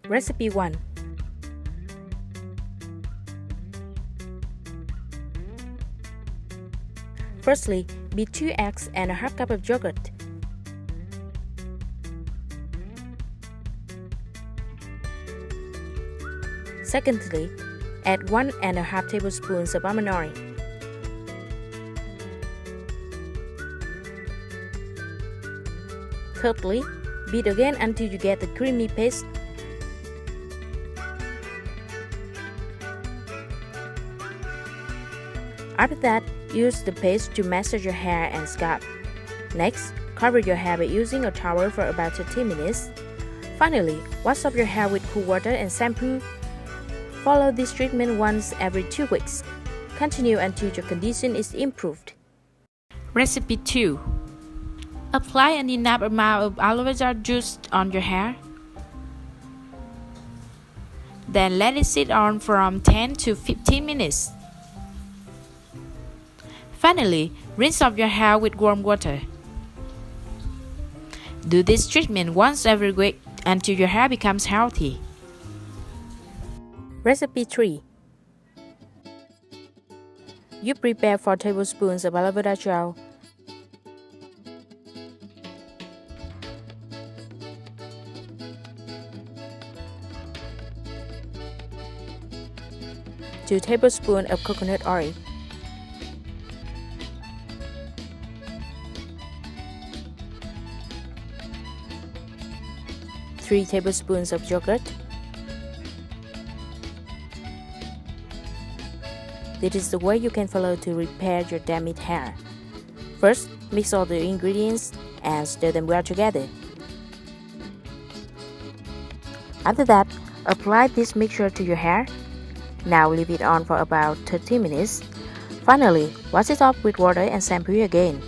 Recipe 1. Firstly, beat 2 eggs and a half cup of yogurt. Secondly, add 1½ tablespoons of almond oil. Thirdly, beat again until you get the creamy paste. After that, use the paste to massage your hair and scalp. Next, cover your hair by using a towel for about 30 minutes. Finally, wash off your hair with cool water and shampoo. Follow this treatment once every 2 weeks. Continue until your condition is improved. Recipe 2. Apply an enough amount of aloe vera juice on your hair. Then let it sit on from 10 to 15 minutes. Finally, rinse off your hair with warm water. Do this treatment once every week until your hair becomes healthy. Recipe 3. You prepare 4 tablespoons of aloe vera gel. Two tablespoons of coconut oil. 3 tablespoons of yogurt. This is the way you can follow to repair your damaged hair. First, mix all the ingredients and stir them well together. After that, apply this mixture to your hair. Now leave it on for about 30 minutes. Finally, wash it off with water and shampoo again.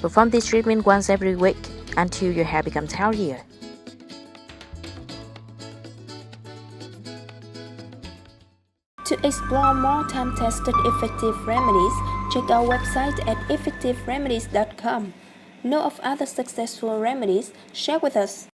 Perform this treatment once every week until your hair becomes healthier. To explore more time-tested effective remedies, check our website at effectiveremedies.com. Know of other successful remedies? Share with us.